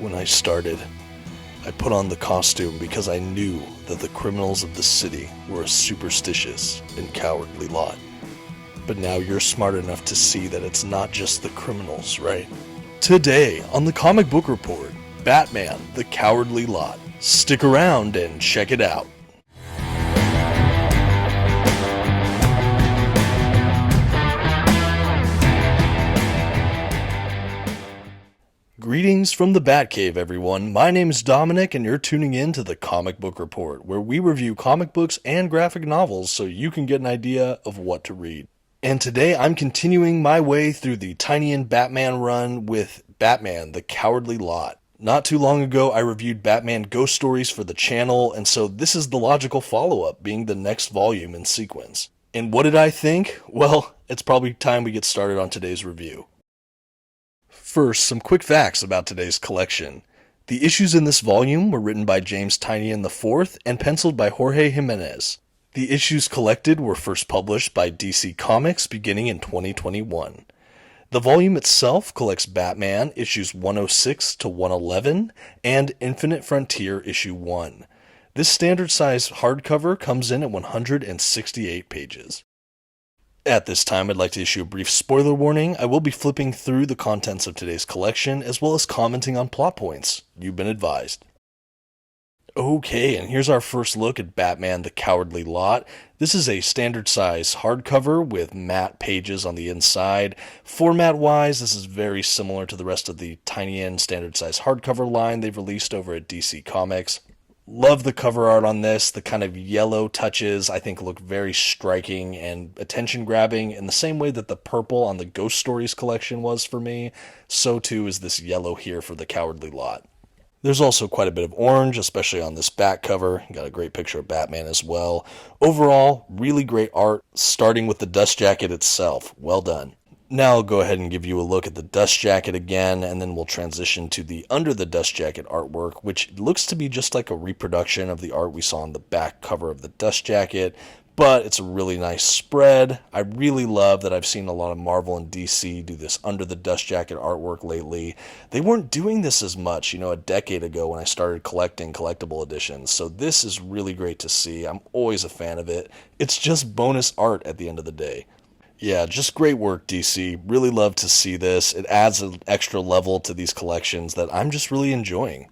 When I started, I put on the costume because I knew that the criminals of the city were a superstitious and cowardly lot. But now you're smart enough to see that it's not just the criminals, right? Today, on the Comic Book Report, Batman, the Cowardly Lot. Stick around and check it out. Greetings from the Batcave, everyone. My name is Dominic, and you're tuning in to the Comic Book Report, where we review comic books and graphic novels so you can get an idea of what to read. And today I'm continuing my way through the Tynion Batman run with Batman, the Cowardly Lot. Not too long ago, I reviewed Batman Ghost Stories for the channel, and so this is the logical follow-up, being the next volume in sequence. And what did I think? Well, it's probably time we get started on today's review. First, some quick facts about today's collection. The issues in this volume were written by James Tynion IV and penciled by Jorge Jimenez. The issues collected were first published by DC Comics beginning in 2021. The volume itself collects Batman issues 106 to 111 and Infinite Frontier issue 1. This standard-size hardcover comes in at 168 pages. At this time, I'd like to issue a brief spoiler warning. I will be flipping through the contents of today's collection, as well as commenting on plot points. You've been advised. Okay, and here's our first look at Batman, the Cowardly Lot. This is a standard-size hardcover with matte pages on the inside. Format-wise, this is very similar to the rest of the Tynion standard-size hardcover line they've released over at DC Comics. Love the cover art on this. The kind of yellow touches I think look very striking and attention-grabbing in the same way that the purple on the Ghost Stories collection was for me. So too is this yellow here for the Cowardly Lot. There's also quite a bit of orange, especially on this back cover. Got a great picture of Batman as well. Overall, really great art, starting with the dust jacket itself. Well done. Now I'll go ahead and give you a look at the dust jacket again, and then we'll transition to the under the dust jacket artwork, which looks to be just like a reproduction of the art we saw on the back cover of the dust jacket, but it's a really nice spread. I really love that I've seen a lot of Marvel and DC do this under the dust jacket artwork lately. They weren't doing this as much, a decade ago when I started collecting collectible editions, so this is really great to see. I'm always a fan of it. It's just bonus art at the end of the day. Yeah, just great work, DC. Really love to see this. It adds an extra level to these collections that I'm just really enjoying.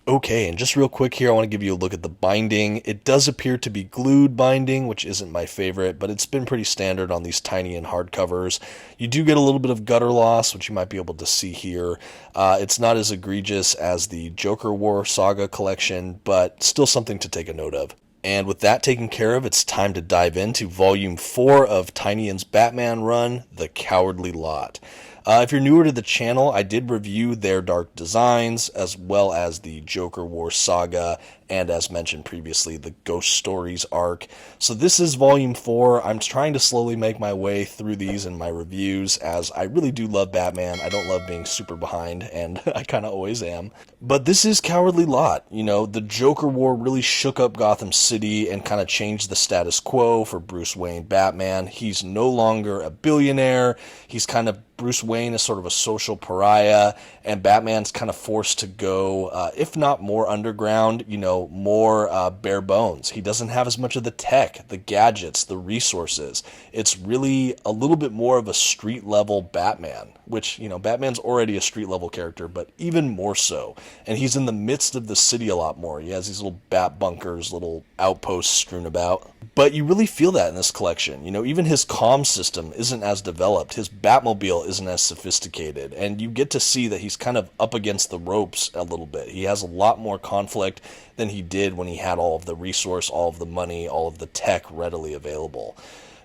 Okay, and just real quick here, I want to give you a look at the binding. It does appear to be glued binding, which isn't my favorite, but it's been pretty standard on these Tynion hardcovers. You do get a little bit of gutter loss, which you might be able to see here. It's not as egregious as the Joker War Saga collection, but still something to take a note of. And with that taken care of, it's time to dive into Volume 4 of Tynion's Batman run, The Cowardly Lot. If you're newer to the channel, I did review their Dark Designs, as well as the Joker War Saga, and as mentioned previously, the Ghost Stories arc. So this is Volume 4. I'm trying to slowly make my way through these in my reviews, as I really do love Batman. I don't love being super behind, and I kind of always am. But this is Cowardly Lot. The Joker War really shook up Gotham City and kind of changed the status quo for Bruce Wayne Batman. He's no longer a billionaire. He's kind of Bruce Wayne is sort of a social pariah, and Batman's kind of forced to go, if not more underground, more bare bones. He doesn't have as much of the tech, the gadgets, the resources. It's really a little bit more of a street-level Batman, which, Batman's already a street-level character, but even more so. And he's in the midst of the city a lot more. He has these little bat bunkers, little outposts strewn about. But you really feel that in this collection. Even his comm system isn't as developed. His Batmobile isn't as sophisticated. And you get to see that he's kind of up against the ropes a little bit. He has a lot more conflict than he did when he had all of the resource, all of the money, all of the tech readily available.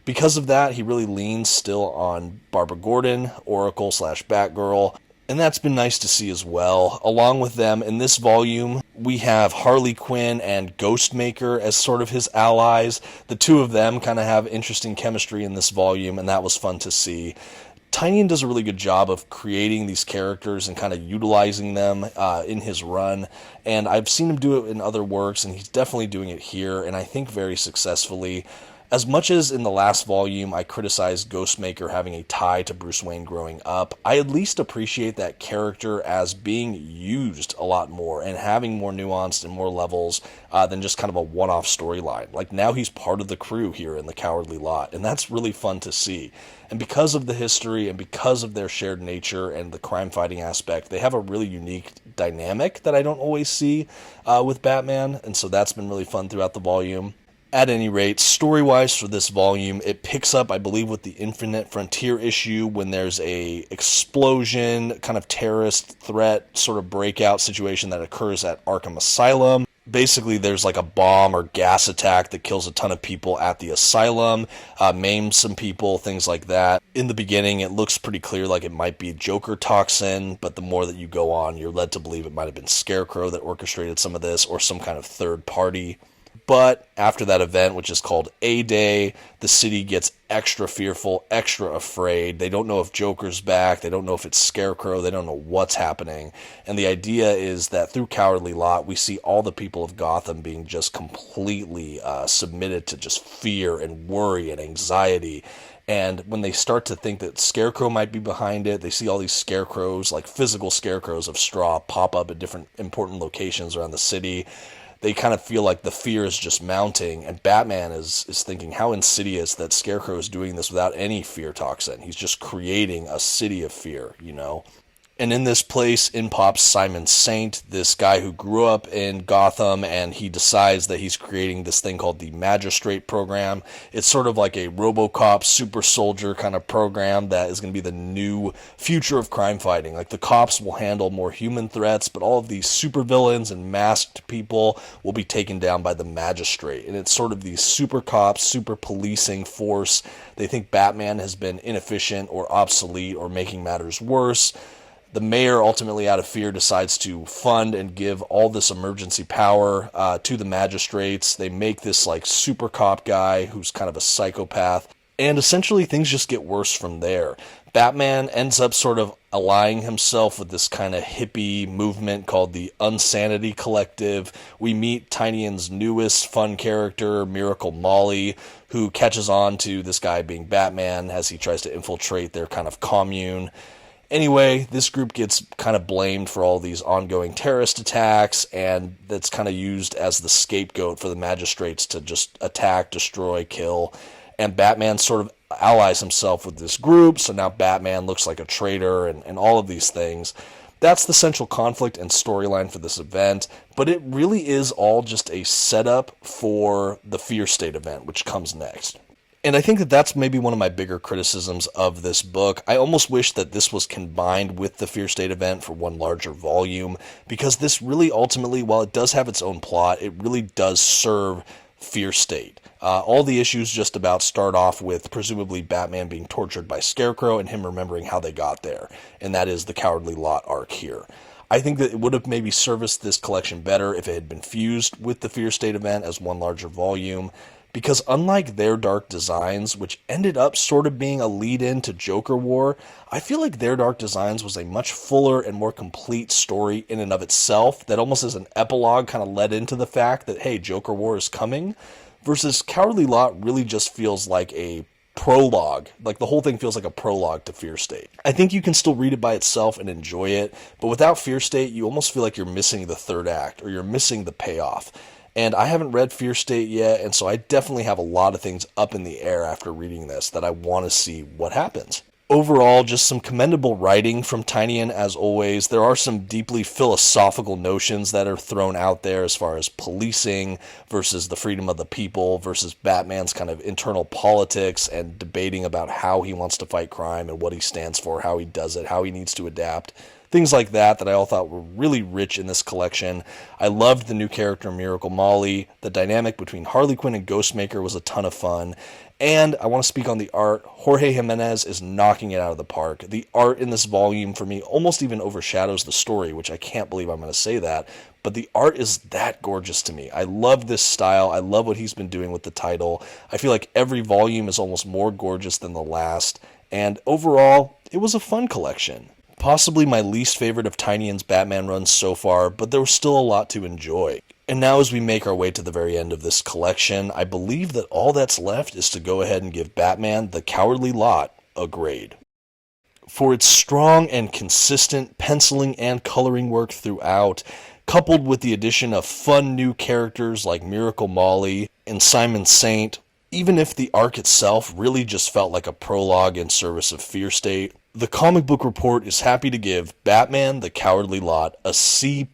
Because of that, he really leans still on Barbara Gordon, Oracle / Batgirl, and that's been nice to see as well. Along with them, in this volume, we have Harley Quinn and Ghostmaker as sort of his allies. The two of them kind of have interesting chemistry in this volume, and that was fun to see. Tynion does a really good job of creating these characters and kind of utilizing them in his run, and I've seen him do it in other works, and he's definitely doing it here, and I think very successfully. As much as in the last volume I criticized Ghostmaker having a tie to Bruce Wayne growing up, I at least appreciate that character as being used a lot more and having more nuance and more levels than just kind of a one-off storyline. Like, now he's part of the crew here in the Cowardly Lot, and that's really fun to see. And because of the history and because of their shared nature and the crime-fighting aspect, they have a really unique dynamic that I don't always see with Batman, and so that's been really fun throughout the volume. At any rate, story-wise for this volume, it picks up, I believe, with the Infinite Frontier issue when there's a explosion, kind of terrorist threat sort of breakout situation that occurs at Arkham Asylum. Basically, there's like a bomb or gas attack that kills a ton of people at the asylum, maims some people, things like that. In the beginning, it looks pretty clear like it might be Joker toxin, but the more that you go on, you're led to believe it might have been Scarecrow that orchestrated some of this, or some kind of third party. But after that event, which is called A-Day, the city gets extra fearful, extra afraid. They don't know if Joker's back. They don't know if it's Scarecrow. They don't know what's happening. And the idea is that through Cowardly Lot, we see all the people of Gotham being just completely submitted to just fear and worry and anxiety. And when they start to think that Scarecrow might be behind it, they see all these scarecrows, like physical scarecrows of straw, pop up at different important locations around the city. They kind of feel like the fear is just mounting, and Batman is thinking how insidious that Scarecrow is doing this without any fear toxin. He's just creating a city of fear, you know? And in this place, in pops Simon Saint, this guy who grew up in Gotham, and he decides that he's creating this thing called the Magistrate Program. It's sort of like a RoboCop super soldier kind of program that is going to be the new future of crime fighting. Like, the cops will handle more human threats, but all of these supervillains and masked people will be taken down by the Magistrate. And it's sort of the super cops, super policing force. They think Batman has been inefficient or obsolete or making matters worse. The mayor, ultimately out of fear, decides to fund and give all this emergency power to the magistrates. They make this like super cop guy who's kind of a psychopath. And essentially things just get worse from there. Batman ends up sort of allying himself with this kind of hippie movement called the Unsanity Collective. We meet Tynion's newest fun character, Miracle Molly, who catches on to this guy being Batman as he tries to infiltrate their kind of commune. Anyway, this group gets kind of blamed for all these ongoing terrorist attacks, and that's kind of used as the scapegoat for the magistrates to just attack, destroy, kill. And Batman sort of allies himself with this group, so now Batman looks like a traitor and all of these things. That's the central conflict and storyline for this event, but it really is all just a setup for the Fear State event, which comes next. And I think that that's maybe one of my bigger criticisms of this book. I almost wish that this was combined with the Fear State event for one larger volume, because this really ultimately, while it does have its own plot, it really does serve Fear State. All the issues just about start off with presumably Batman being tortured by Scarecrow and him remembering how they got there, and that is the Cowardly Lot arc here. I think that it would have maybe serviced this collection better if it had been fused with the Fear State event as one larger volume. Because unlike their Dark Designs, which ended up sort of being a lead-in to Joker War, I feel like their Dark Designs was a much fuller and more complete story in and of itself that almost as an epilogue kind of led into the fact that, hey, Joker War is coming, versus Cowardly Lot really just feels like a prologue. Like, the whole thing feels like a prologue to Fear State. I think you can still read it by itself and enjoy it, but without Fear State, you almost feel like you're missing the third act, or you're missing the payoff. And I haven't read Fear State yet, and so I definitely have a lot of things up in the air after reading this that I want to see what happens. Overall, just some commendable writing from Tynion as always. There are some deeply philosophical notions that are thrown out there as far as policing versus the freedom of the people versus Batman's kind of internal politics and debating about how he wants to fight crime and what he stands for, how he does it, how he needs to adapt. Things like that I all thought were really rich in this collection. I loved the new character Miracle Molly. The dynamic between Harley Quinn and Ghostmaker was a ton of fun. And I want to speak on the art. Jorge Jimenez is knocking it out of the park. The art in this volume for me almost even overshadows the story, which I can't believe I'm going to say that. But the art is that gorgeous to me. I love this style. I love what he's been doing with the title. I feel like every volume is almost more gorgeous than the last. And overall, it was a fun collection. Possibly my least favorite of Tynion's Batman runs so far, but there was still a lot to enjoy. And now as we make our way to the very end of this collection, I believe that all that's left is to go ahead and give Batman the Cowardly Lot a grade. For its strong and consistent penciling and coloring work throughout, coupled with the addition of fun new characters like Miracle Molly and Simon Saint, even if the arc itself really just felt like a prologue in service of Fear State, the Comic Book Report is happy to give Batman the Cowardly Lot a C+.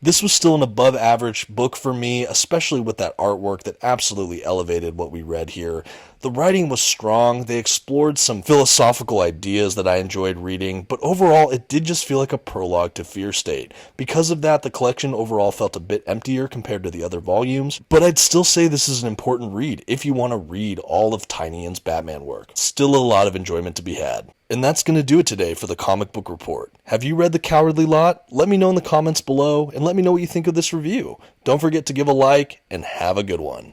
This was still an above average book for me, especially with that artwork that absolutely elevated what we read here. The writing was strong, they explored some philosophical ideas that I enjoyed reading, but overall it did just feel like a prologue to Fear State. Because of that, the collection overall felt a bit emptier compared to the other volumes, but I'd still say this is an important read if you want to read all of Tynion's Batman work. Still a lot of enjoyment to be had. And that's going to do it today for the Comic Book Report. Have you read The Cowardly Lot? Let me know in the comments below, and let me know what you think of this review. Don't forget to give a like, and have a good one.